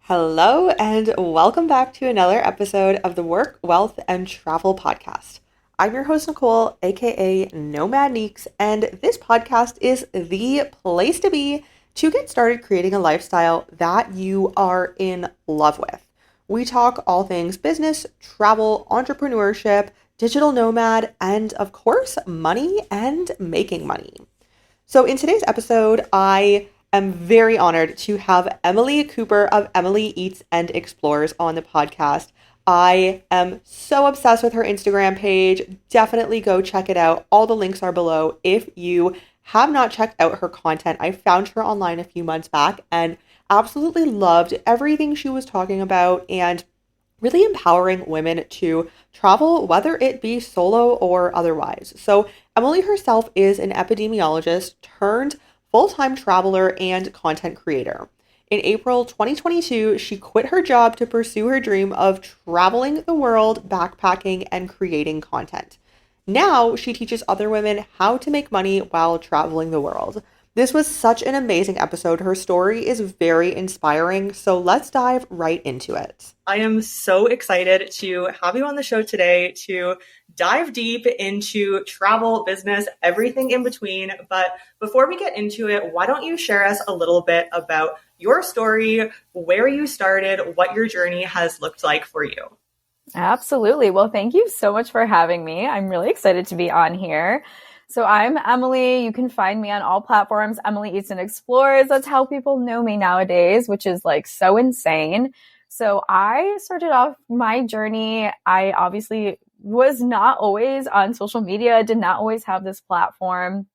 Hello, and welcome back to another episode of the Work, Wealth, and Travel Podcast. I'm your host, Nicole, aka Nomad Neeks, and this podcast is the place to be to get started creating a lifestyle that you are in love with. We talk all things business, travel, entrepreneurship, digital nomad, and of course, money and making money. So, in today's episode, I am very honored to have Emily Cooper of Emily Eats and Explores on the podcast. I am so obsessed with her Instagram page. Definitely go check it out. All the links are below if you have not checked out her content. I found her online a few months back and absolutely loved everything she was talking about and really empowering women to travel, whether it be solo or otherwise. So, Emily herself is an epidemiologist turned full-time traveler and content creator. In April 2022, she quit her job to pursue her dream of traveling the world, backpacking, and creating content. Now, she teaches other women how to make money while traveling the world. This was such an amazing episode. Her story is very inspiring, so let's dive right into it. I am so excited to have you on the show today to dive deep into travel, business, everything in between. But before we get into it, why don't you share us a little bit about your story, where you started, what your journey has looked like for you? Absolutely. Well, thank you so much for having me. I'm really excited to be on here. So I'm Emily. You can find me on all platforms. Emily Eats and Explores. That's how people know me nowadays, which is like so insane. So I started off my journey. I obviously was not always on social media, did not always have this platform.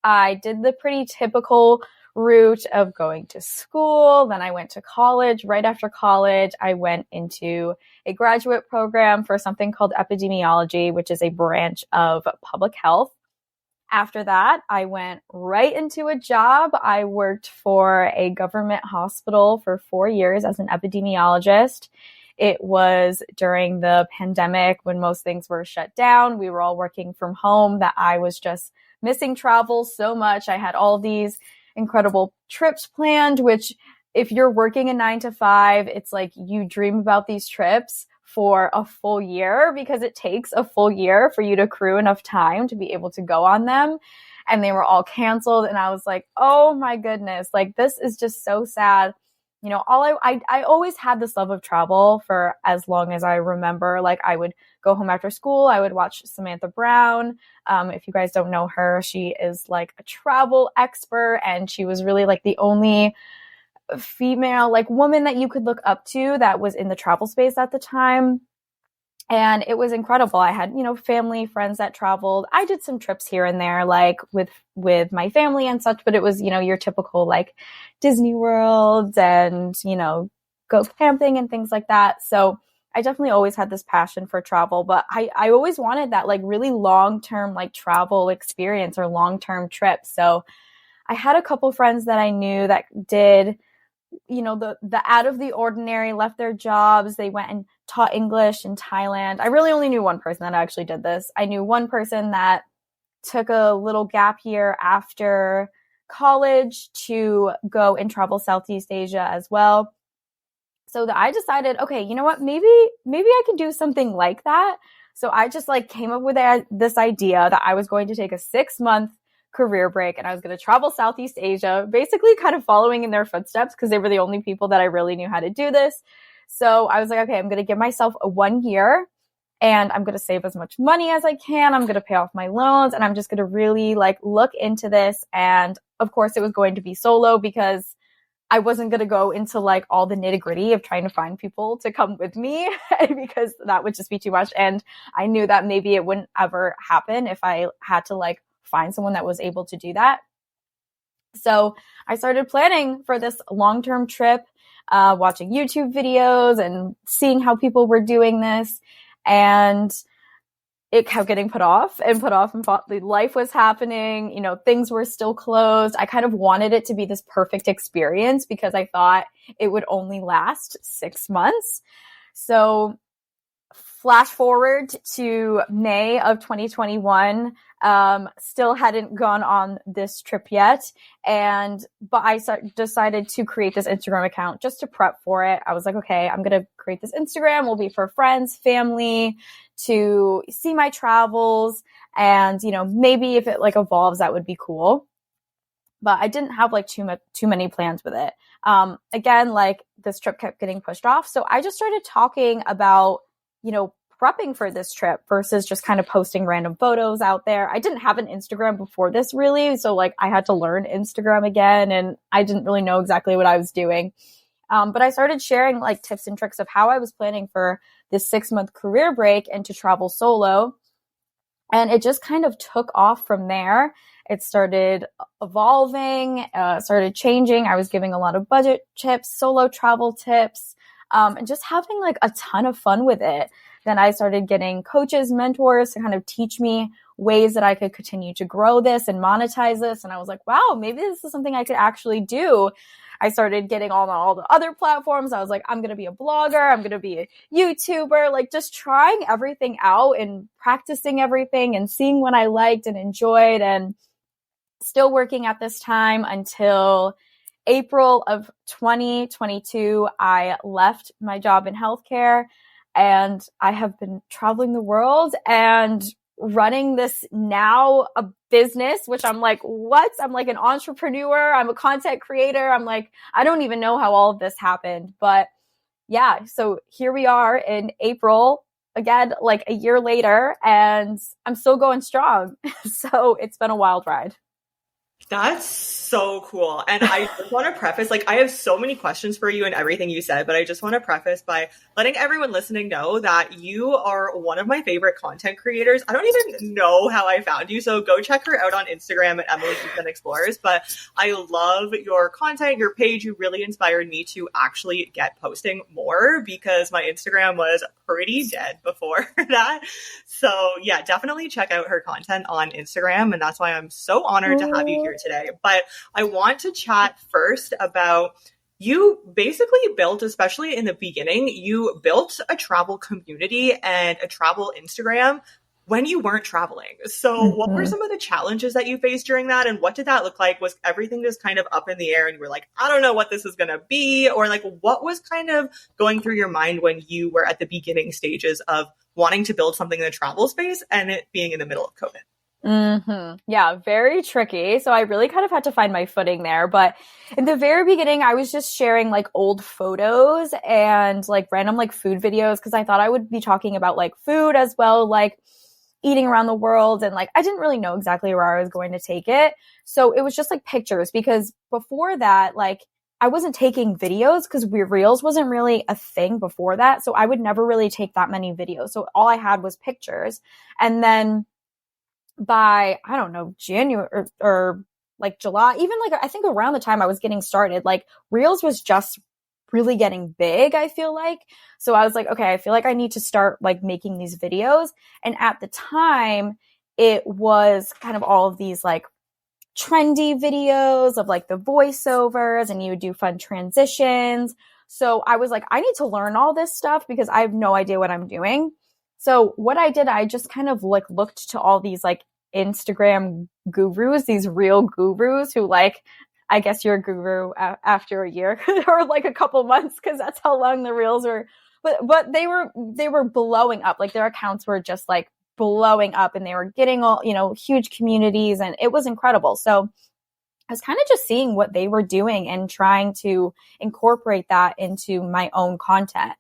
I did the pretty typical route of going to school. Then I went to college. Right after college, I went into a graduate program for something called epidemiology, which is a branch of public health. After that, I went right into a job. I worked for a government hospital for 4 years as an epidemiologist. It was during the pandemic when most things were shut down. We were all working from home that I was just missing travel so much. I had all these incredible trips planned, which if you're working a 9 to 5, it's like you dream about these trips for a full year because it takes a full year for you to accrue enough time to be able to go on them. And they were all canceled. And I was like, oh my goodness, like this is just so sad. You know, I always had this love of travel for as long as I remember. Like I would go home after school. I would watch Samantha Brown. If you guys don't know her, she is like a travel expert and she was really like the only female like woman that you could look up to that was in the travel space at the time. And it was incredible. I had, family, friends that traveled. I did some trips here and there, like with my family and such, but it was, your typical like Disney World and, go camping and things like that. So I definitely always had this passion for travel, but I always wanted that like really long-term like travel experience or long-term trip. So I had a couple friends that I knew that did the out of the ordinary, left their jobs. They went and taught English in Thailand. I really only knew one person that actually did this. I knew one person that took a little gap year after college to go and travel Southeast Asia as well. So I decided, okay, you know what? Maybe I can do something like that. So I just like came up with this idea that I was going to take a 6-month career break and I was going to travel Southeast Asia, basically kind of following in their footsteps because they were the only people that I really knew how to do this. So I was like, okay, I'm going to give myself a 1 year and I'm going to save as much money as I can. I'm going to pay off my loans and I'm just going to really like look into this. And of course it was going to be solo because I wasn't going to go into like all the nitty gritty of trying to find people to come with me because that would just be too much. And I knew that maybe it wouldn't ever happen if I had to like find someone that was able to do that. So I started planning for this long-term trip, watching YouTube videos and seeing how people were doing this. And it kept getting put off and put off and life was happening. Things were still closed. I kind of wanted it to be this perfect experience because I thought it would only last 6 months. So flash forward to May of 2021. Still hadn't gone on this trip yet. But I decided to create this Instagram account just to prep for it. I was like, okay, I'm going to create this Instagram. Will be for friends, family, to see my travels. And, maybe if it like evolves, that would be cool. But I didn't have like too many plans with it. Again, like this trip kept getting pushed off. So I just started talking about, prepping for this trip versus just kind of posting random photos out there. I didn't have an Instagram before this really. So like I had to learn Instagram again and I didn't really know exactly what I was doing. But I started sharing like tips and tricks of how I was planning for this 6-month career break and to travel solo. And it just kind of took off from there. It started evolving, started changing. I was giving a lot of budget tips, solo travel tips, and just having like a ton of fun with it. Then I started getting coaches, mentors to kind of teach me ways that I could continue to grow this and monetize this. And I was like, wow, maybe this is something I could actually do. I started getting on all the other platforms. I was like, I'm going to be a blogger. I'm going to be a YouTuber, like just trying everything out and practicing everything and seeing what I liked and enjoyed, and still working at this time until April of 2022. I left my job in healthcare and I have been traveling the world and running this now a business, which I'm like, what? I'm like an entrepreneur. I'm a content creator. I'm like, I don't even know how all of this happened. But yeah, so here we are in April again, like a year later, and I'm still going strong. So it's been a wild ride. That's so cool. And I just want to preface, like, I have so many questions for you and everything you said, but I just want to preface by letting everyone listening know that you are one of my favorite content creators. I don't even know how I found you, so go check her out on Instagram at Emily Ethan Explores. But I love your content, your page. You really inspired me to actually get posting more because my Instagram was pretty dead before that. So yeah, definitely check out her content on Instagram. And that's why I'm so honored to have you here today. But I want to chat first about you basically built, especially in the beginning, you built a travel community and a travel Instagram when you weren't traveling. So what were some of the challenges that you faced during that? And what did that look like? Was everything just kind of up in the air and you were like, I don't know what this is going to be? Or like, what was kind of going through your mind when you were at the beginning stages of wanting to build something in the travel space and it being in the middle of COVID? Yeah, very tricky. So I really kind of had to find my footing there. But in the very beginning, I was just sharing like old photos and like random like food videos because I thought I would be talking about like food as well, like eating around the world. And like I didn't really know exactly where I was going to take it. So it was just like pictures because before that, like I wasn't taking videos because Reels wasn't really a thing before that. So I would never really take that many videos. So all I had was pictures. And then by, I don't know, January or like July, even like I think around the time I was getting started, like Reels was just really getting big, I feel like. So I was like, okay, I feel like I need to start like making these videos. And at the time, it was kind of all of these like trendy videos of like the voiceovers and you would do fun transitions. So I was like, I need to learn all this stuff because I have no idea what I'm doing. So what I did, I just kind of like looked to all these like Instagram gurus, these real gurus who like, I guess you're a guru after a year or like a couple months because that's how long the reels were. But they were blowing up. Like their accounts were just like blowing up and they were getting all, huge communities and it was incredible. So I was kind of just seeing what they were doing and trying to incorporate that into my own content.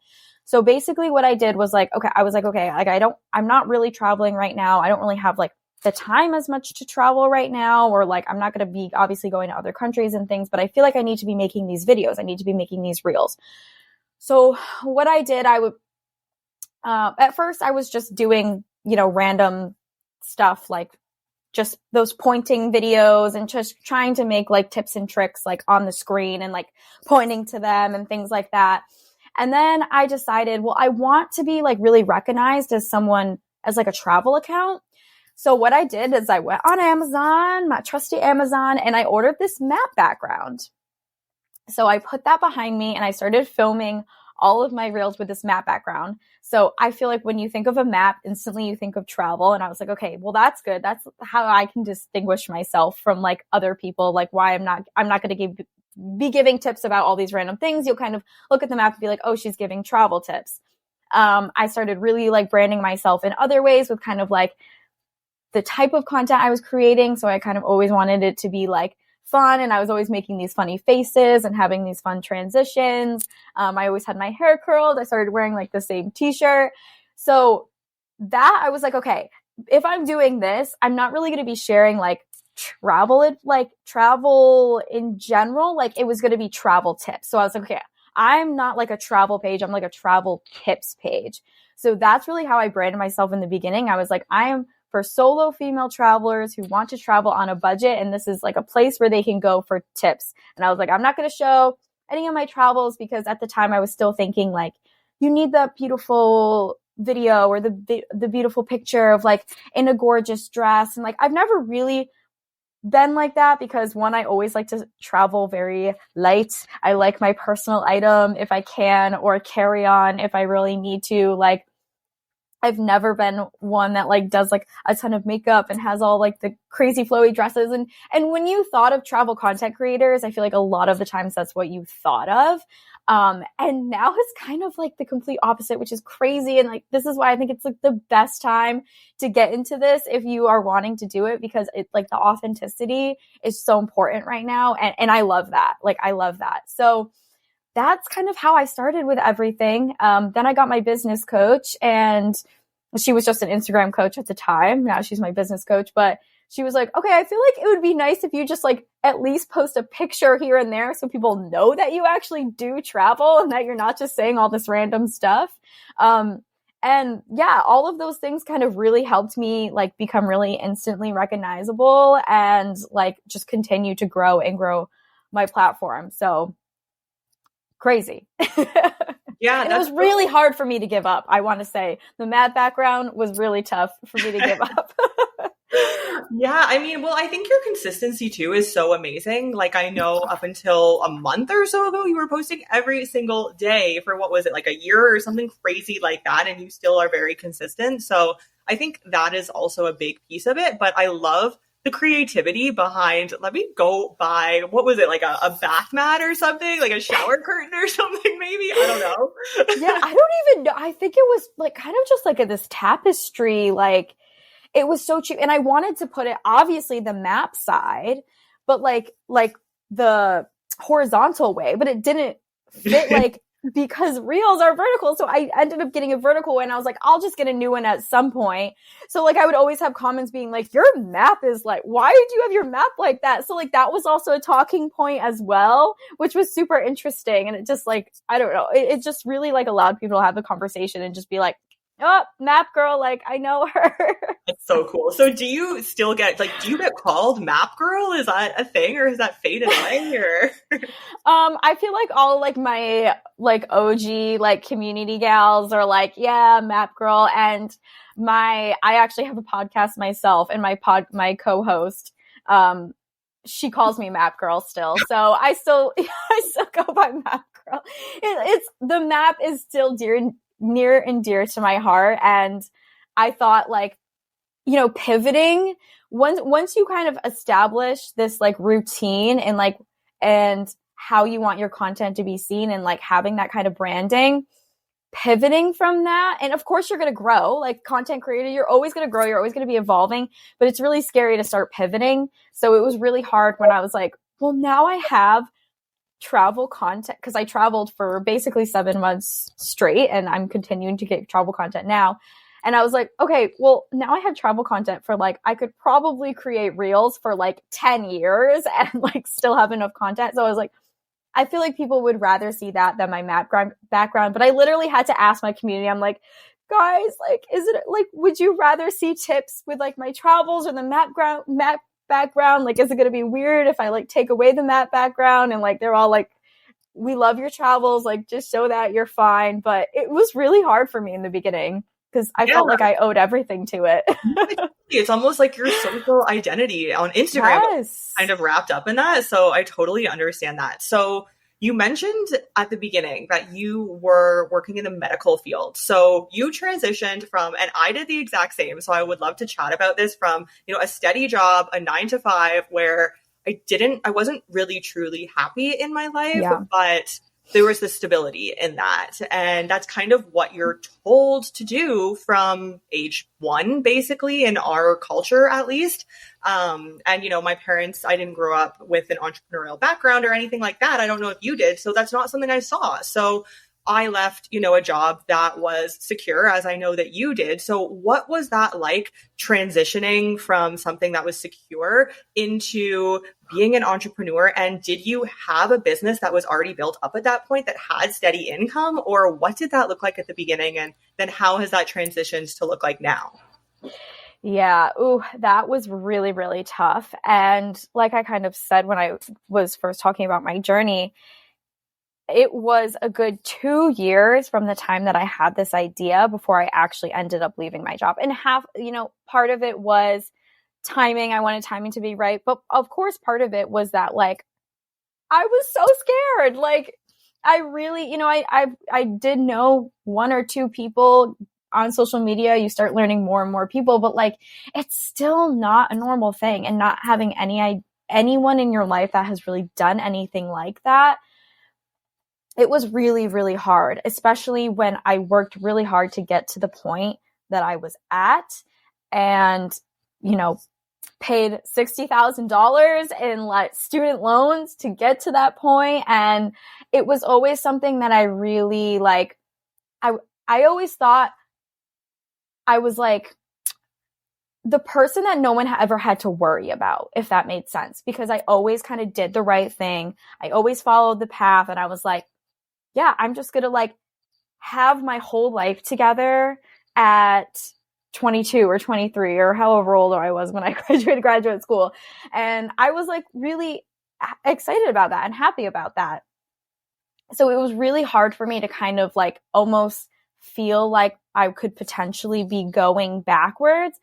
So basically what I did was like, I'm not really traveling right now. I don't really have like the time as much to travel right now, or like, I'm not going to be obviously going to other countries and things, but I feel like I need to be making these videos. I need to be making these reels. So what I did, at first I was just doing, random stuff like just those pointing videos and just trying to make like tips and tricks like on the screen and like pointing to them and things like that. And then I decided, well, I want to be like really recognized as someone as like a travel account. So what I did is I went on Amazon, my trusty Amazon, and I ordered this map background. So I put that behind me and I started filming all of my reels with this map background. So I feel like when you think of a map, instantly you think of travel. And I was like, okay, well, that's good. That's how I can distinguish myself from like other people. Like why I'm not going to be giving tips about all these random things. You'll kind of look at the map and be like, oh, she's giving travel tips. I started really like branding myself in other ways with kind of like the type of content I was creating. So I kind of always wanted it to be like fun. And I was always making these funny faces and having these fun transitions. I always had my hair curled. I started wearing like the same t-shirt. So that I was like, okay, if I'm doing this, I'm not really going to be sharing like travel in general. Like it was going to be travel tips. So I was like, okay, I'm not like a travel page. I'm like a travel tips page. So that's really how I branded myself in the beginning. I was like, I am for solo female travelers who want to travel on a budget. And this is like a place where they can go for tips. And I was like, I'm not going to show any of my travels because at the time I was still thinking like, you need the beautiful video or the beautiful picture of like in a gorgeous dress. And like, I've never really been like that because one, I always like to travel very light. I like my personal item if I can, or carry on if I really need to. Like, I've never been one that like does like a ton of makeup and has all like the crazy flowy dresses. And when you thought of travel content creators, I feel like a lot of the times that's what you thought of. And now it's kind of like the complete opposite, which is crazy. And like, this is why I think it's like the best time to get into this if you are wanting to do it, because it's like the authenticity is so important right now. And I love that. Like, I love that. So that's kind of how I started with everything. Then I got my business coach, and she was just an Instagram coach at the time. Now she's my business coach, but she was like, okay, I feel like it would be nice if you just like at least post a picture here and there so people know that you actually do travel and that you're not just saying all this random stuff. And yeah, all of those things kind of really helped me like become really instantly recognizable and like just continue to grow and grow my platform. So crazy. Yeah. And it was really hard for me to give up. I want to say the mad background was really tough for me to give up. Yeah, I mean, well, I think your consistency too is so amazing. Like, I know up until a month or so ago, you were posting every single day for what was it, like a year or something crazy like that, and you still are very consistent. So I think that is also a big piece of it. But I love the creativity behind, let me go buy, what was it, like a bath mat or something, like a shower curtain or something, maybe? I don't know. Yeah, I don't even know. I think it was like kind of just like this tapestry, like it was so cheap. And I wanted to put it, obviously the map side, but like the horizontal way, but it didn't fit like, because reels are vertical. So I ended up getting a vertical one. I was like, I'll just get a new one at some point. So like, I would always have comments being like, your map is like, why did you have your map like that? So like, that was also a talking point as well, which was super interesting. And it just like, I don't know, it just really like allowed people to have a conversation and just be like, oh, map girl, like I know her. That's so cool. So do you still get, like, do you get called map girl? Is that a thing, or has that faded away, or? I feel like all like my like OG like community gals are like, yeah, map girl. And I actually have a podcast myself, and my co-host, she calls me map girl still. So I still go by map girl. It's the map is still near and dear to my heart. And I thought like, you know, pivoting once you kind of establish this like routine and how you want your content to be seen and like having that kind of branding, pivoting from that. And of course you're going to grow, like content creator, you're always going to grow. You're always going to be evolving, but it's really scary to start pivoting. So it was really hard when I was like, well, now I have travel content, because I traveled for basically 7 months straight, and I'm continuing to get travel content now. And I was like, okay, well, now I have travel content for like, I could probably create reels for like 10 years and like still have enough content. So I was like, I feel like people would rather see that than my map background. But I literally had to ask my community, I'm like, guys, like, is it like, would you rather see tips with like my travels or the map background? Like, is it going to be weird if I like take away the map background? And like, they're all like, we love your travels, like just show that you're fine. But it was really hard for me in the beginning because I felt like I owed everything to it. It's almost like your social identity on Instagram Yes. kind of wrapped up in that. So I totally understand that. So You mentioned at the beginning that you were working in the medical field. So you transitioned from, and I did the exact same. So I would love to chat about this from, a steady job, a 9 to 5, where I wasn't really truly happy in my life, Yeah. but there was the stability in that. And that's kind of what you're told to do from age 1, basically, in our culture, at least. And, my parents, I didn't grow up with an entrepreneurial background or anything like that. I don't know if you did. So that's not something I saw. So I left, a job that was secure, as I know that you did. So what was that like, transitioning from something that was secure into being an entrepreneur? And did you have a business that was already built up at that point that had steady income? Or what did that look like at the beginning? And then how has that transitioned to look like now? Yeah. Ooh, that was really, really tough. And like I kind of said when I was first talking about my journey, it was a good 2 years from the time that I had this idea before I actually ended up leaving my job. And part of it was timing. I wanted timing to be right. But of course, part of it was that like, I was so scared. Like, I really, I did know 1 or 2 people on social media. You start learning more and more people, but like, it's still not a normal thing. And not having anyone in your life that has really done anything like that, it was really, really hard, especially when I worked really hard to get to the point that I was at and, paid $60,000 in like student loans to get to that point. And it was always something that I really like, I always thought I was like the person that no one ever had to worry about, if that made sense, because I always kind of did the right thing. I always followed the path, and I was like, yeah, I'm just going to like have my whole life together at 22 or 23 or however old I was when I graduated graduate school. And I was like really excited about that and happy about that. So it was really hard for me to kind of like almost feel like I could potentially be going backwards.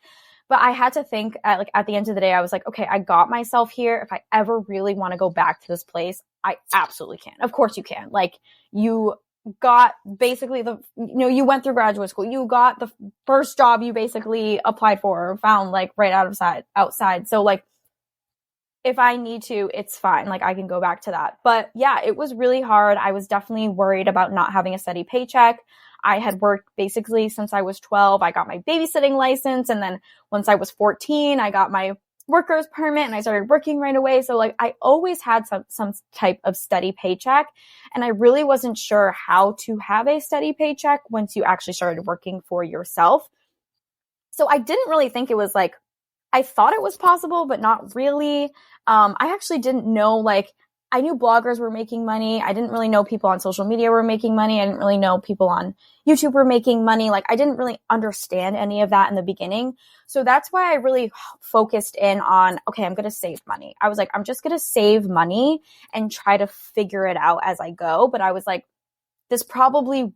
But I had to think at the end of the day, I was like, okay, I got myself here. If I ever really want to go back to this place, I absolutely can. Of course you can. Like you got basically you went through graduate school. You got the first job you basically applied for or found like right outside. So like, if I need to, it's fine. Like I can go back to that. But yeah, it was really hard. I was definitely worried about not having a steady paycheck. I had worked basically since I was 12. I got my babysitting license. And then once I was 14, I got my worker's permit and I started working right away. So like I always had some type of steady paycheck. And I really wasn't sure how to have a steady paycheck once you actually started working for yourself. So I didn't really think it was like, I thought it was possible, but not really. I actually didn't know, like, I knew bloggers were making money. I didn't really know people on social media were making money. I didn't really know people on YouTube were making money. Like, I didn't really understand any of that in the beginning. So that's why I really focused in on, okay, I'm going to save money. I was like, I'm just going to save money and try to figure it out as I go. But I was like, this probably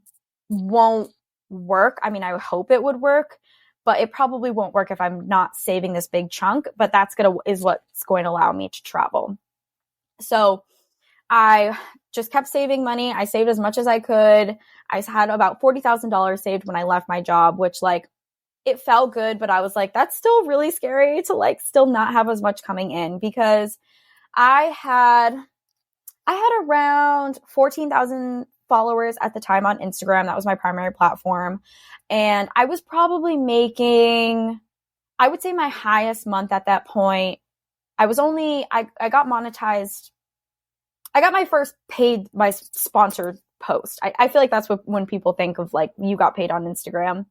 won't work. I mean, I hope it would work, but it probably won't work if I'm not saving this big chunk, but is what's going to allow me to travel. So I just kept saving money. I saved as much as I could. I had about $40,000 saved when I left my job, which like, it felt good, but I was like, that's still really scary to like still not have as much coming in, because I had around 14,000 followers at the time on Instagram. That was my primary platform. And I was probably making, I would say my highest month at that point, I got monetized. I got my first my sponsored post. I feel like that's when people think of like, you got paid on Instagram.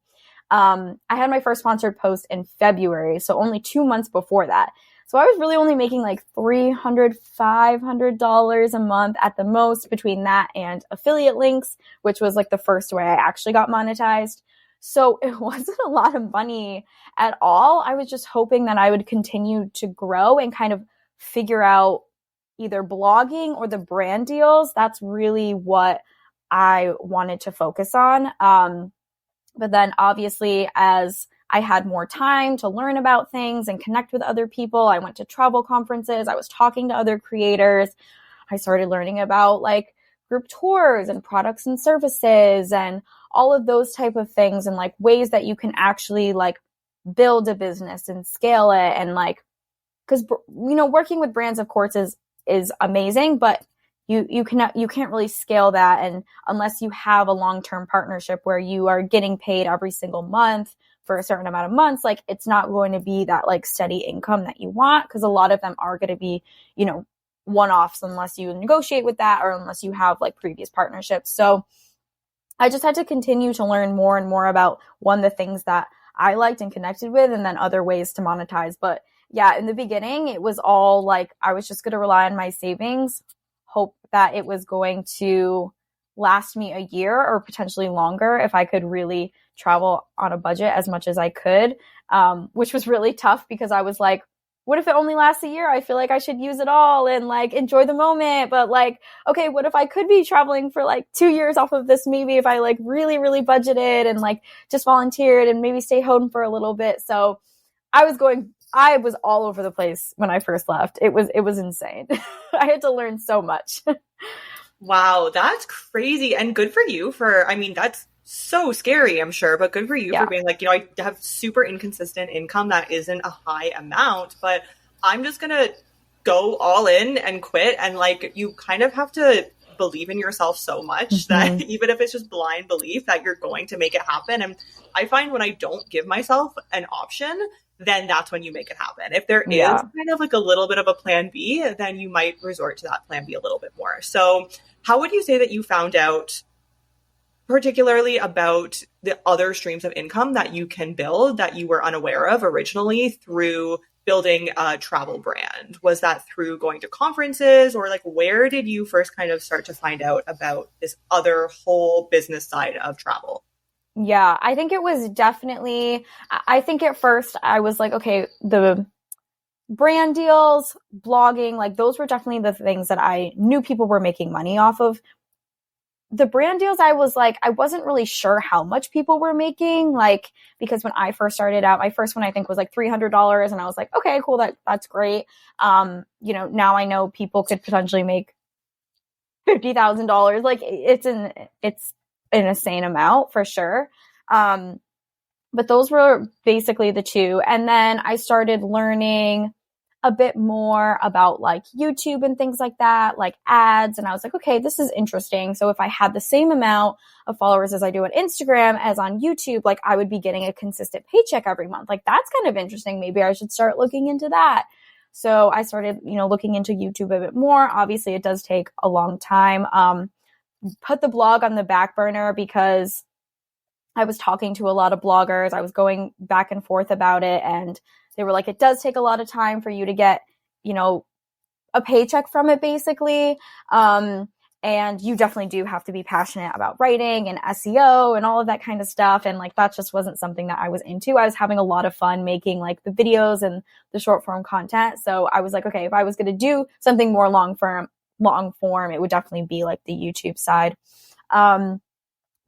I had my first sponsored post in February. So only 2 months before that. So I was really only making like $300, $500 a month at the most between that and affiliate links, which was like the first way I actually got monetized. So it wasn't a lot of money at all. I was just hoping that I would continue to grow and kind of figure out either blogging or the brand deals. That's really what I wanted to focus on. But then obviously, as I had more time to learn about things and connect with other people, I went to travel conferences. I was talking to other creators. I started learning about like group tours and products and services and all of those type of things, and like ways that you can actually like build a business and scale it. And like, because working with brands, of course, is amazing, but you can't really scale that, and unless you have a long-term partnership where you are getting paid every single month for a certain amount of months, like it's not going to be that like steady income that you want, because a lot of them are going to be one-offs unless you negotiate with that or unless you have like previous partnerships. So I just had to continue to learn more and more about the things that I liked and connected with, and then other ways to monetize. But yeah, in the beginning, it was all like I was just going to rely on my savings, hope that it was going to last me a year or potentially longer if I could really travel on a budget as much as I could, which was really tough because I was like, what if it only lasts a year? I feel like I should use it all and like enjoy the moment. But like, okay, what if I could be traveling for like 2 years off of this? Maybe if I like really, really budgeted and like just volunteered and maybe stay home for a little bit. So I was all over the place when I first left. It was insane. I had to learn so much. Wow, that's crazy. And good for you I mean, that's so scary, I'm sure, but good for you for being like, I have super inconsistent income that isn't a high amount, but I'm just going to go all in and quit. And like, you kind of have to believe in yourself so much that even if it's just blind belief that you're going to make it happen. And I find when I don't give myself an option, then that's when you make it happen. If there is kind of like a little bit of a plan B, then you might resort to that plan B a little bit more. So how would you say that you found out particularly about the other streams of income that you can build that you were unaware of originally through building a travel brand? Was that through going to conferences, or like where did you first kind of start to find out about this other whole business side of travel? Yeah, I think it was definitely, I think at first I was like, okay, the brand deals, blogging, like those were definitely the things that I knew people were making money off of. The brand deals, I was like, I wasn't really sure how much people were making, like, because when I first started out, my first one I think was like $300, and I was like, okay, cool, that's great. Now I know people could potentially make $50,000. Like it's an insane amount for sure. But those were basically the two. And then I started learning a bit more about like YouTube and things like that, like ads. And I was like, okay, this is interesting. So if I had the same amount of followers as I do on Instagram as on YouTube, like I would be getting a consistent paycheck every month. Like that's kind of interesting. Maybe I should start looking into that. So I started, looking into YouTube a bit more. Obviously it does take a long time. Put the blog on the back burner because I was talking to a lot of bloggers. I was going back and forth about it, and they were like, it does take a lot of time for you to get, a paycheck from it, basically. And you definitely do have to be passionate about writing and SEO and all of that kind of stuff. And like, that just wasn't something that I was into. I was having a lot of fun making like the videos and the short form content. So I was like, okay, if I was going to do something more long form, it would definitely be like the YouTube side.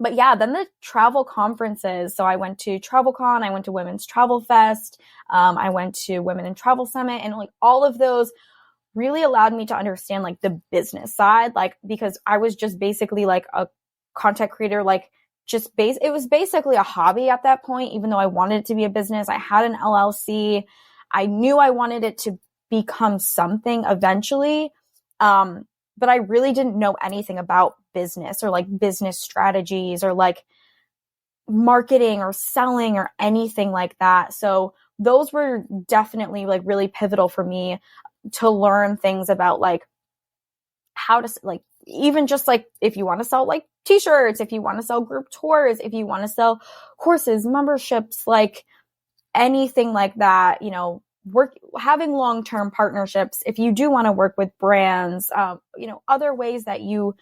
But yeah, then the travel conferences. So I went to TravelCon, I went to Women's Travel Fest, I went to Women in Travel Summit, and like all of those really allowed me to understand like the business side, like because I was just basically like a content creator, like it was basically a hobby at that point, even though I wanted it to be a business. I had an LLC. I knew I wanted it to become something eventually. But I really didn't know anything about business or like business strategies or like marketing or selling or anything like that. So those were definitely like really pivotal for me to learn things about like how to like, even just like if you want to sell like t-shirts, if you want to sell group tours, if you want to sell courses, memberships, like anything like that, having long-term partnerships, if you do want to work with brands, other ways that you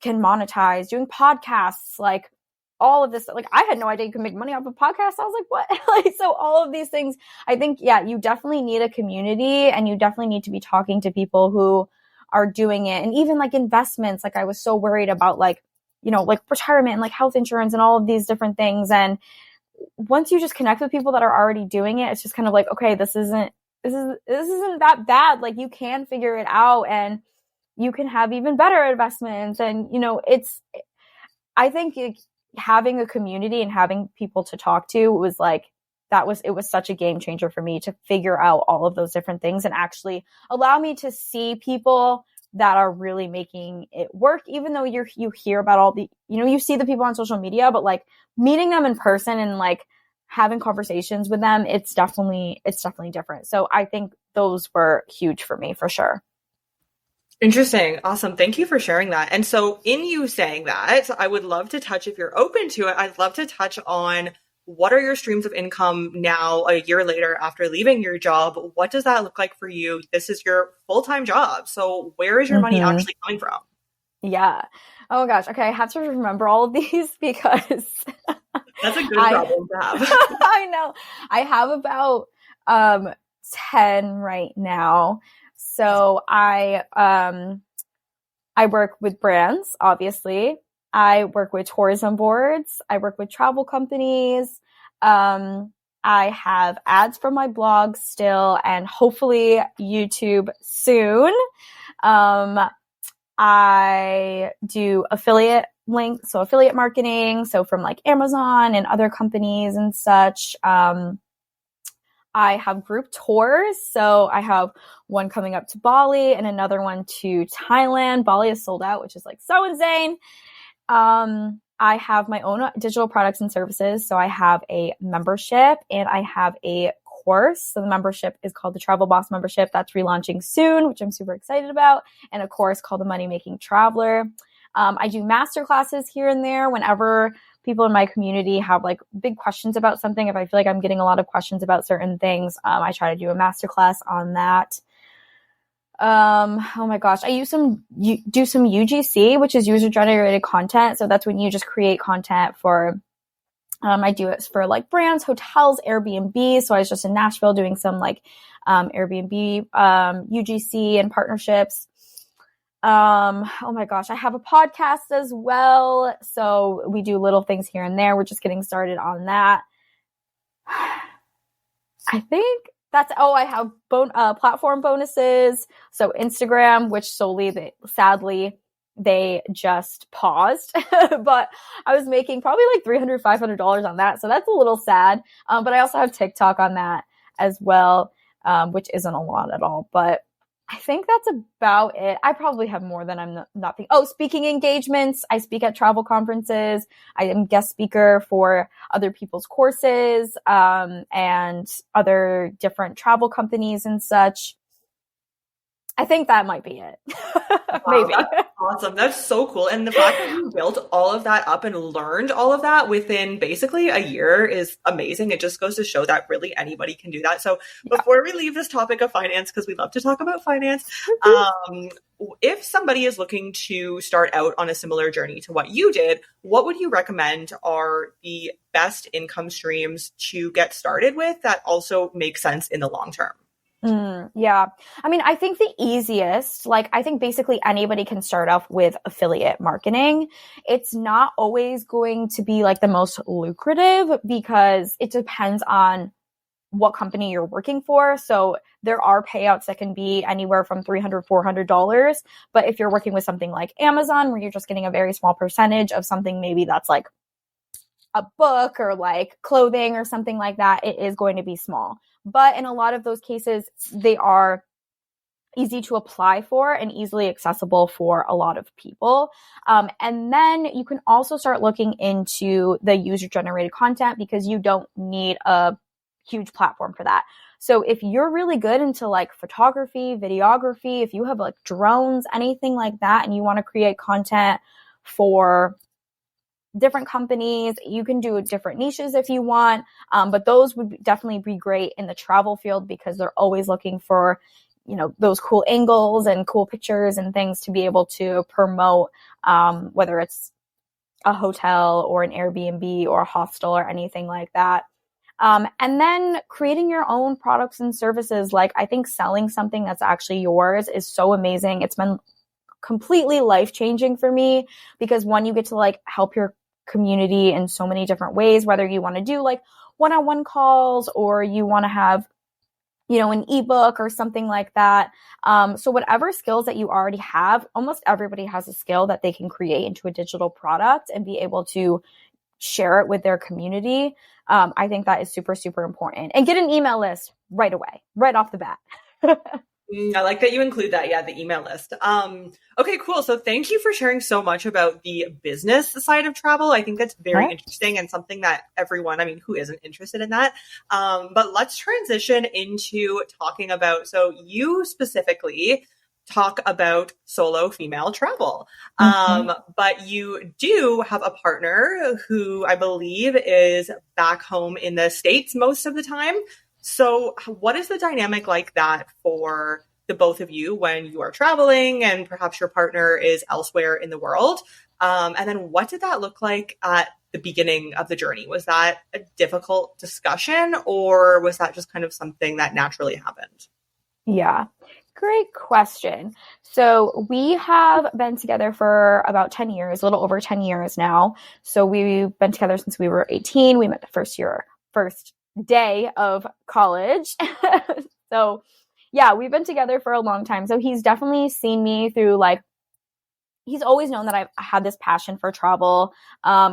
can monetize, doing podcasts, like all of this, like I had no idea you could make money off of podcasts. I was like, what? Like, so all of these things, I think, yeah, you definitely need a community, and you definitely need to be talking to people who are doing it. And even like investments, like I was so worried about like, like retirement and like health insurance and all of these different things. And once you just connect with people that are already doing it, it's just kind of like, okay, this isn't that bad. Like you can figure it out. And you can have even better investments. And, I think having a community and having people to talk to was like, it was such a game changer for me to figure out all of those different things and actually allow me to see people that are really making it work, even though you hear about all the, you see the people on social media, but like meeting them in person and like having conversations with them, it's definitely different. So I think those were huge for me for sure. Interesting. Awesome. Thank you for sharing that. And so in you saying that, I would love to touch, if you're open to it, I'd love to touch on what are your streams of income now, a year later after leaving your job? What does that look like for you? This is your full-time job. So where is your money actually coming from? Yeah. Oh gosh. Okay. I have to remember all of these because that's a good problem to have. I know. I have about 10 right now. So I work with brands, obviously. I work with tourism boards. I work with travel companies. I have ads for my blog still, and hopefully YouTube soon. I do affiliate links, so affiliate marketing. So from like Amazon and other companies and such. I have group tours. So I have one coming up to Bali and another one to Thailand. Bali is sold out, which is like so insane. I have my own digital products and services. So I have a membership and I have a course. So the membership is called the Travel Boss membership. That's relaunching soon, which I'm super excited about. And a course called the Money Making Traveler. I do master classes here and there whenever people in my community have like big questions about something. If I feel like I'm getting a lot of questions about certain things, I try to do a masterclass on that. Oh my gosh, I do some UGC, which is user generated content. So that's when you just create content for, I do it for like brands, hotels, Airbnb. So I was just in Nashville doing some like, Airbnb, UGC and partnerships. Oh my gosh, I have a podcast as well. So we do little things here and there. We're just getting started on that. I think I have platform bonuses. So Instagram, which sadly, they just paused, but I was making probably like $300, $500 on that. So that's a little sad. But I also have TikTok on that as well, which isn't a lot at all, but I think that's about it. I probably have more than I'm not thinking. Oh, speaking engagements. I speak at travel conferences. I am guest speaker for other people's courses, and other different travel companies and such. I think that might be it. Wow, maybe. That's awesome. That's so cool. And the fact that you built all of that up and learned all of that within basically a year is amazing. It just goes to show that really anybody can do that. So before we leave this topic of finance, because we love to talk about finance, if somebody is looking to start out on a similar journey to what you did, what would you recommend are the best income streams to get started with that also make sense in the long term? Yeah. I mean, I think the easiest, I think basically anybody can start off with affiliate marketing. It's not always going to be like the most lucrative because it depends on what company you're working for. So there are payouts that can be anywhere from $300, $400. But if you're working with something like Amazon, where you're just getting a very small percentage of something, maybe that's like a book or like clothing or something like that, it is going to be small. But in a lot of those cases, they are easy to apply for and easily accessible for a lot of people. And then you can also start looking into the user-generated content because you don't need a huge platform for that. So if you're really good into like photography, videography, if you have like drones, anything like that, and you want to create content for different companies, you can do different niches if you want. But those would definitely be great in the travel field because they're always looking for, those cool angles and cool pictures and things to be able to promote, whether it's a hotel or an Airbnb or a hostel or anything like that. And then creating your own products and services. Like I think selling something that's actually yours is so amazing. It's been completely life-changing for me because one, you get to like help your community in so many different ways, whether you want to do like one-on-one calls or you want to have, an ebook or something like that. So whatever skills that you already have, almost everybody has a skill that they can create into a digital product and be able to share it with their community. I think that is super, super important. And get an email list right away, right off the bat. I like that you include that. Yeah, the email list. Okay, cool. So thank you for sharing so much about the business side of travel. I think that's very interesting and something that everyone, I mean, who isn't interested in that? But let's transition into talking about, so you specifically talk about solo female travel. But you do have a partner who I believe is back home in the States most of the time. So what is the dynamic like that for the both of you when you are traveling and perhaps your partner is elsewhere in the world? And then what did that look like at the beginning of the journey? Was that a difficult discussion, or was that just kind of something that naturally happened? Yeah, great question. So we have been together for about 10 years, a little over 10 years now. So we've been together since we were 18. We met the first day of college. So yeah, we've been together for a long time. So he's definitely seen me through, like, he's always known that I've had this passion for travel.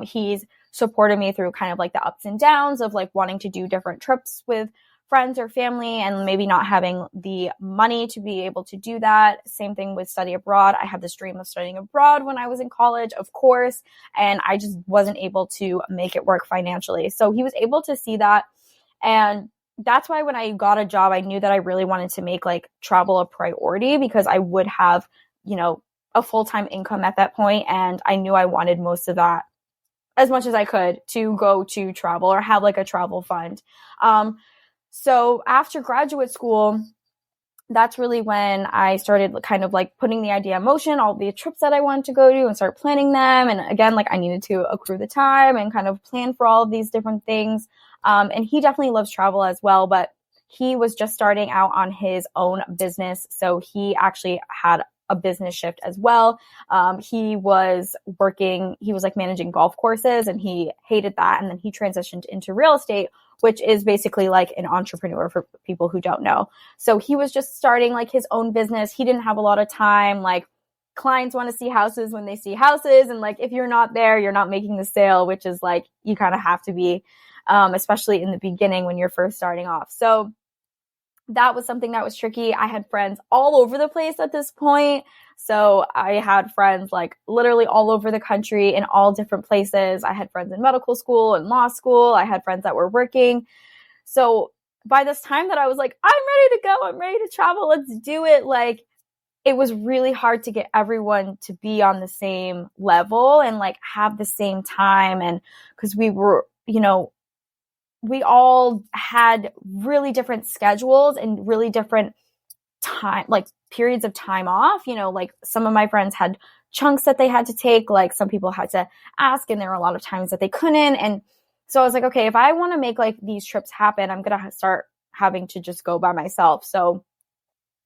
He's supported me through kind of like the ups and downs of like wanting to do different trips with friends or family and maybe not having the money to be able to do that. Same thing with study abroad. I had this dream of studying abroad when I was in college, of course, and I just wasn't able to make it work financially. So he was able to see that. And that's why when I got a job, I knew that I really wanted to make like travel a priority, because I would have, a full-time income at that point. And I knew I wanted most of that, as much as I could, to go to travel or have like a travel fund. So after graduate school, that's really when I started kind of like putting the idea in motion, all the trips that I wanted to go to, and start planning them. And again, like I needed to accrue the time and kind of plan for all of these different things. And he definitely loves travel as well, but he was just starting out on his own business. So he actually had a business shift as well. He was like managing golf courses, and he hated that. And then he transitioned into real estate, which is basically like an entrepreneur for people who don't know. So he was just starting like his own business. He didn't have a lot of time. Like, clients want to see houses when they see houses. And like, if you're not there, you're not making the sale, which is like, you kind of have to be, especially in the beginning when you're first starting off. So that was something that was tricky. I had friends all over the place at this point. So I had friends like literally all over the country in all different places. I had friends in medical school and law school. I had friends that were working. So by this time that I was like, I'm ready to go, I'm ready to travel, let's do it. Like, it was really hard to get everyone to be on the same level and like have the same time. And because we were, we all had really different schedules and really different time, like periods of time off. Like some of my friends had chunks that they had to take, like some people had to ask, and there were a lot of times that they couldn't. And so I was like, okay, if I want to make like these trips happen, I'm going to start having to just go by myself. So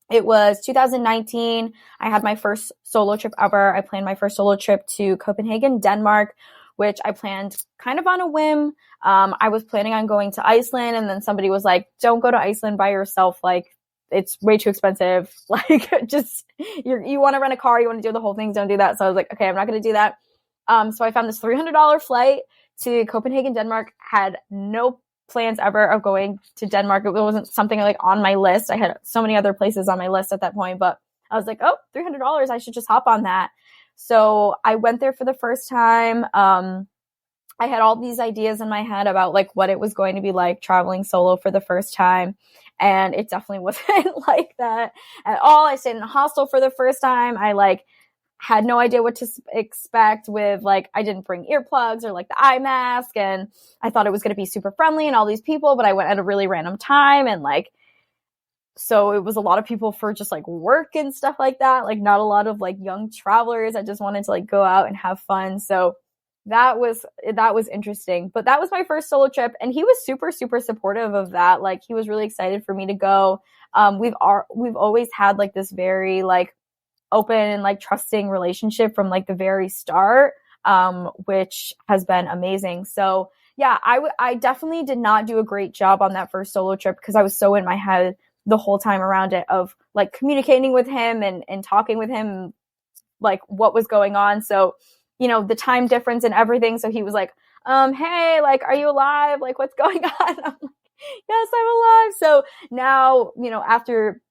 it was 2019. I had my first solo trip ever. I planned my first solo trip to Copenhagen, Denmark, which I planned kind of on a whim. I was planning on going to Iceland, and then somebody was like, don't go to Iceland by yourself. Like, it's way too expensive. Like, just, you want to rent a car, you want to do the whole thing, don't do that. So I was like, okay, I'm not going to do that. So I found this $300 flight to Copenhagen, Denmark. Had no plans ever of going to Denmark. It wasn't something like on my list. I had so many other places on my list at that point, but I was like, oh, $300, I should just hop on that. So I went there for the first time. I had all these ideas in my head about like what it was going to be like traveling solo for the first time. And it definitely wasn't like that at all. I stayed in a hostel for the first time. I like had no idea what to expect with like, I didn't bring earplugs or like the eye mask. And I thought it was going to be super friendly and all these people, but I went at a really random time. And like, so it was a lot of people for just like work and stuff like that. Like not a lot of like young travelers that just wanted to like go out and have fun. So that was interesting. But that was my first solo trip, and he was super, super supportive of that. Like he was really excited for me to go. We've always had like this very like open and like trusting relationship from like the very start, which has been amazing. So yeah, I definitely did not do a great job on that first solo trip because I was so in my head the whole time around it of like communicating with him and talking with him, like what was going on. So, you know, the time difference and everything. So he was like, hey, like, are you alive? Like, what's going on? I'm like, yes, I'm alive. So now, you know, after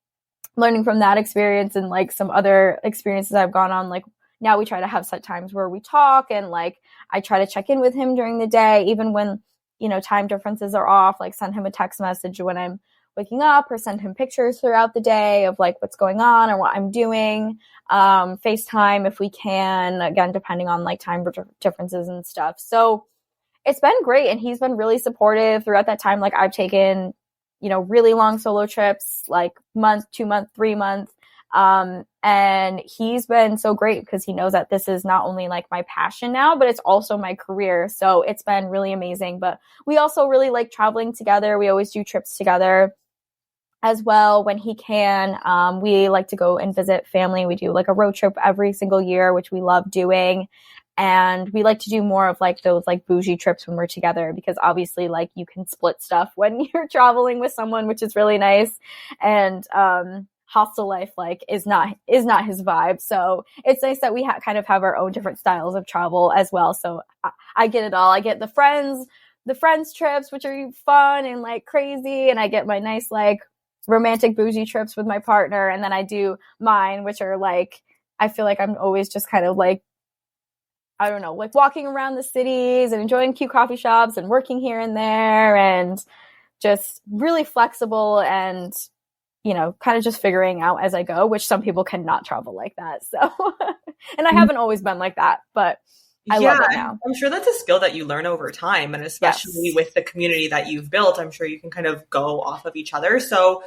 learning from that experience and like some other experiences I've gone on, like now we try to have set times where we talk, and like I try to check in with him during the day, even when, you know, time differences are off, like send him a text message when I'm waking up, or send him pictures throughout the day of like what's going on or what I'm doing. FaceTime if we can, again, depending on like time differences and stuff. So it's been great. And he's been really supportive throughout that time. Like I've taken, you know, really long solo trips, like month, 2 month, 3 month. And he's been so great because he knows that this is not only like my passion now, but it's also my career. So it's been really amazing. But we also really like traveling together. We always do trips together as well when he can. We like to go and visit family. We do like a road trip every single year, which we love doing. And we like to do more of like those like bougie trips when we're together, because obviously like you can split stuff when you're traveling with someone, which is really nice. And hostel life like is not his vibe. So it's nice that we kind of have our own different styles of travel as well. So I get it all. I get the friends trips, which are fun and like crazy, and I get my nice like romantic bougie trips with my partner, and then I do mine, which are like, I feel like I'm always just kind of like, I don't know, like walking around the cities and enjoying cute coffee shops and working here and there, and just really flexible and, you know, kind of just figuring out as I go, which some people cannot travel like that. So, and I haven't always been like that, but I love it now. I'm sure that's a skill that you learn over time. And especially with the community that you've built, I'm sure you can kind of go off of each other. So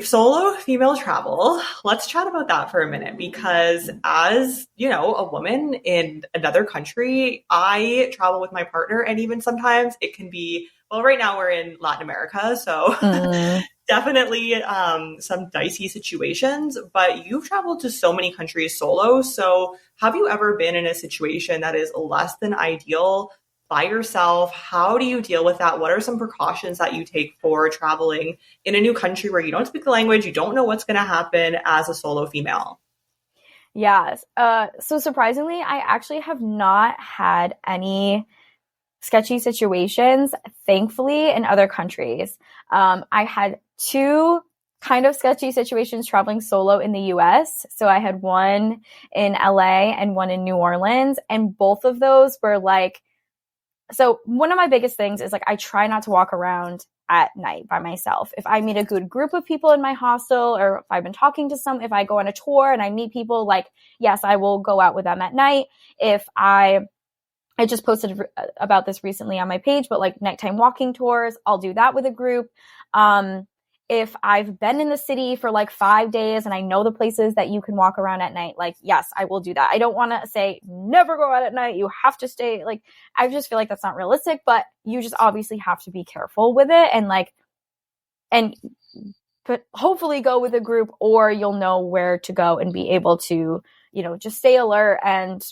solo female travel, let's chat about that for a minute, because as you know, a woman in another country, I travel with my partner, and even sometimes it can be, well, right now we're in Latin America, so definitely some dicey situations, but you've traveled to so many countries solo. So have you ever been in a situation that is less than ideal by yourself? How do you deal with that? What are some precautions that you take for traveling in a new country where you don't speak the language, you don't know what's going to happen as a solo female? Yes. So surprisingly, I actually have not had any sketchy situations, thankfully, in other countries. I had two kind of sketchy situations traveling solo in the US. So I had one in LA and one in New Orleans, and both of those were like, so one of my biggest things is like, I try not to walk around at night by myself. If I meet a good group of people in my hostel, or if I've been talking to if I go on a tour and I meet people, like, yes, I will go out with them at night. If I just posted about this recently on my page, but like nighttime walking tours, I'll do that with a group. If I've been in the city for like 5 days and I know the places that you can walk around at night, like, yes, I will do that. I don't want to say never go out at night. You have to stay. Like, I just feel like that's not realistic, but you just obviously have to be careful with it, and like, but hopefully go with a group, or you'll know where to go and be able to, you know, just stay alert and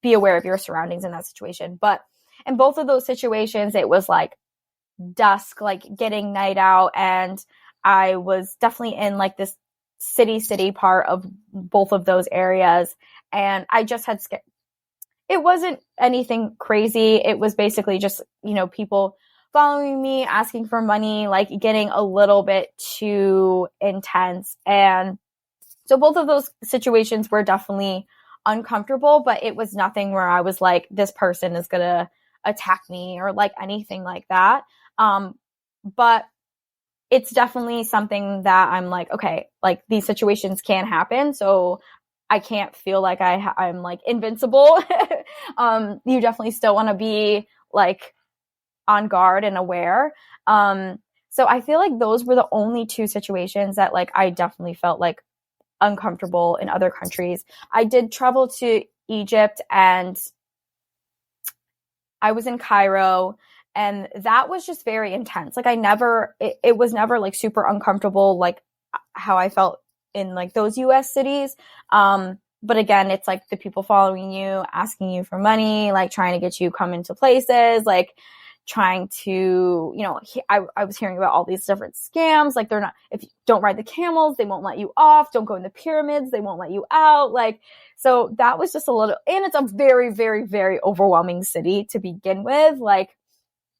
be aware of your surroundings in that situation. But in both of those situations, it was like dusk, like getting night out, and I was definitely in like this city part of both of those areas, and I just had it wasn't anything crazy. It was basically just, you know, people following me, asking for money, like getting a little bit too intense. And so both of those situations were definitely uncomfortable, but it was nothing where I was like, this person is gonna attack me or like anything like that. But it's definitely something that I'm like, okay, like these situations can happen. So I can't feel like I'm like invincible. You definitely still want to be like on guard and aware. So I feel like those were the only two situations that like I definitely felt like uncomfortable in other countries. I did travel to Egypt, and I was in Cairo, and that was just very intense. Like it was never like super uncomfortable, like how I felt in like those US cities. But again, it's like the people following you, asking you for money, like trying to get you come into places, like trying to, I was hearing about all these different scams. Like if you don't ride the camels, they won't let you off. Don't go in the pyramids, they won't let you out. Like, so that was just and it's a very, very, very overwhelming city to begin with. Like,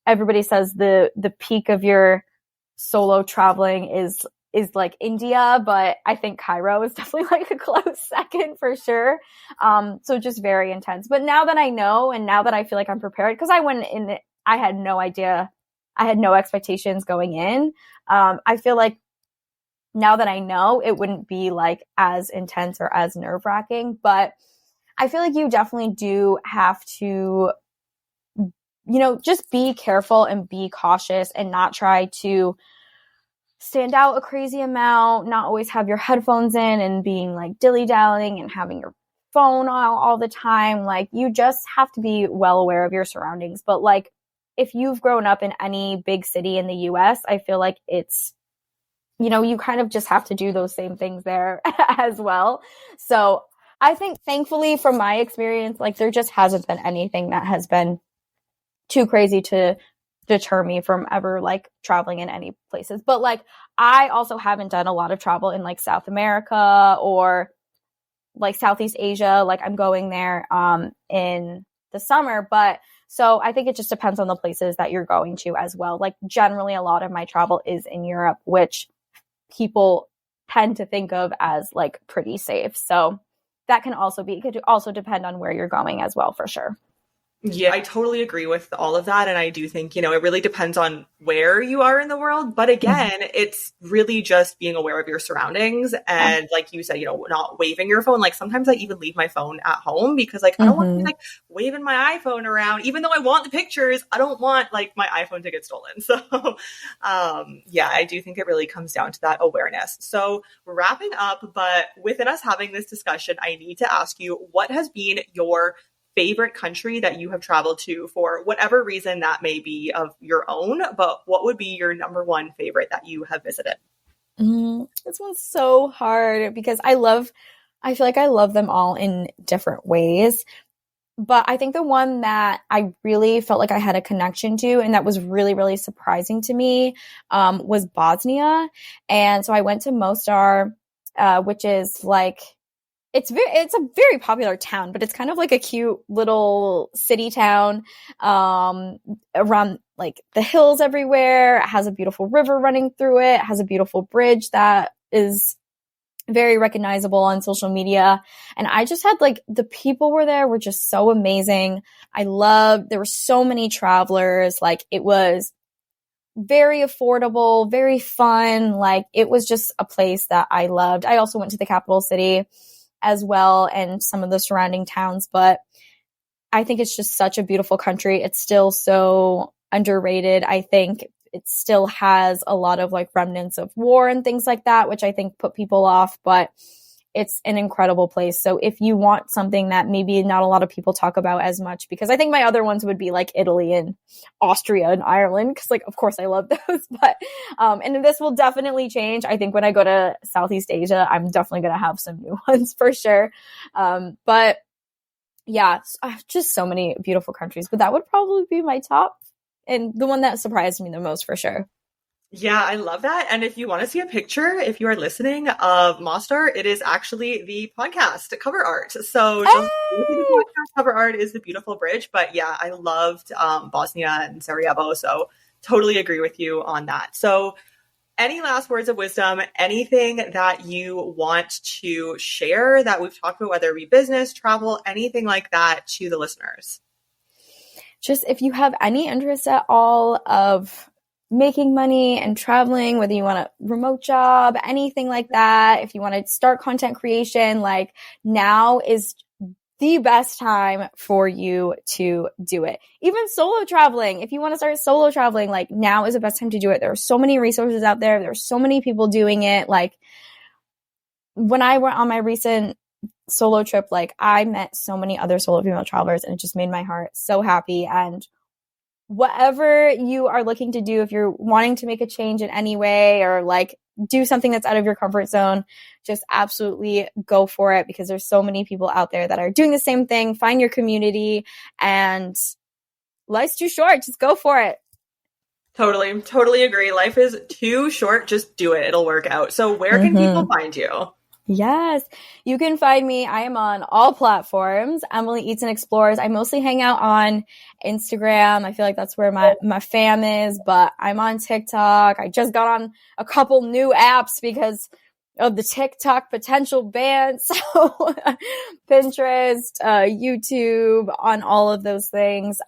everybody says the peak of your solo traveling is like India, but I think Cairo is definitely like a close second for sure. So just very intense. But now that I know, and now that I feel like I'm prepared, because I went in, I had no idea, I had no expectations going in. I feel like now that I know, it wouldn't be like as intense or as nerve wracking, but I feel like you definitely do have to, just be careful and be cautious and not try to stand out a crazy amount, not always have your headphones in and being like dilly-dallying and having your phone on all the time. Like, you just have to be well aware of your surroundings. But like, if you've grown up in any big city in the US, I feel like it's, you kind of just have to do those same things there as well. So I think, thankfully, from my experience, like, there just hasn't been anything that has been too crazy to deter me from ever like traveling in any places. But like, I also haven't done a lot of travel in like South America or like Southeast Asia. Like, I'm going there in the summer, but so I think it just depends on the places that you're going to as well. Like, generally a lot of my travel is in Europe, which people tend to think of as like pretty safe. So that it could also depend on where you're going as well, for sure. Yeah, I totally agree with all of that. And I do think, it really depends on where you are in the world. But again, it's really just being aware of your surroundings. And like you said, not waving your phone. Like, sometimes I even leave my phone at home because like, I don't want to be like waving my iPhone around, even though I want the pictures. I don't want like my iPhone to get stolen. So yeah, I do think it really comes down to that awareness. So wrapping up, but within us having this discussion, I need to ask you, what has been your favorite country that you have traveled to for whatever reason that may be of your own, but what would be your number one favorite that you have visited? This one's so hard because I feel like I love them all in different ways. But I think the one that I really felt like I had a connection to, and that was really, really surprising to me, was Bosnia. And so I went to Mostar, which is like, it's a very popular town, but it's kind of like a cute little city town, around like the hills everywhere. It has a beautiful river running through it. It has a beautiful bridge that is very recognizable on social media. And I just had like, the people were just so amazing. There were so many travelers. Like, it was very affordable, very fun. Like, it was just a place that I loved. I also went to the capital city as well and some of the surrounding towns, but I think it's just such a beautiful country. It's still so underrated. I think it still has a lot of like remnants of war and things like that, which I think put people off, but it's an incredible place. So if you want something that maybe not a lot of people talk about as much, because I think my other ones would be like Italy and Austria and Ireland, because like, of course I love those, but and this will definitely change. I think when I go to Southeast Asia, I'm definitely going to have some new ones for sure. But yeah, just so many beautiful countries, but that would probably be my top and the one that surprised me the most for sure. Yeah, I love that. And if you want to see a picture, if you are listening, of Mostar, it is actually the podcast cover art. So just look at the podcast cover art is the beautiful bridge. But yeah, I loved Bosnia and Sarajevo. So totally agree with you on that. So any last words of wisdom, anything that you want to share that we've talked about, whether it be business, travel, anything like that to the listeners? Just if you have any interest at all of making money and traveling, whether you want a remote job, anything like that, if you want to start content creation, like, now is the best time for you to do it. Even solo traveling, if you want to start solo traveling, like, now is the best time to do it. There are so many resources out there. There are so many people doing it. Like, when I went on my recent solo trip, like, I met so many other solo female travelers, and it just made my heart so happy. And whatever you are looking to do, if you're wanting to make a change in any way or like do something that's out of your comfort zone, just absolutely go for it, because there's so many people out there that are doing the same thing. Find your community and life's too short. Just go for it. Totally agree. Life is too short. Just do it. It'll work out. So where can people find you? Yes, you can find me. I am on all platforms. Emily Eats and Explores. I mostly hang out on Instagram. I feel like that's where my fam is, but I'm on TikTok. I just got on a couple new apps because of the TikTok potential ban. So Pinterest, YouTube, on all of those things.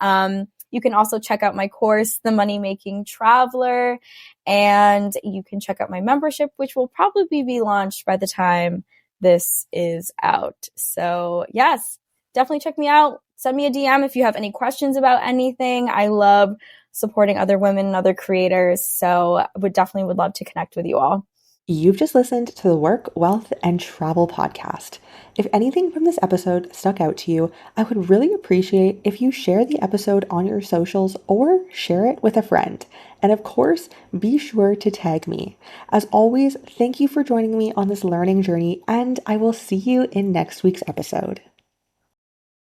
You can also check out my course, The Money Making Traveler, and you can check out my membership, which will probably be launched by the time this is out. So yes, definitely check me out. Send me a DM if you have any questions about anything. I love supporting other women and other creators. So I would love to connect with you all. You've just listened to the Work, Wealth, and Travel podcast. If anything from this episode stuck out to you, I would really appreciate if you share the episode on your socials or share it with a friend. And of course, be sure to tag me. As always, thank you for joining me on this learning journey, and I will see you in next week's episode.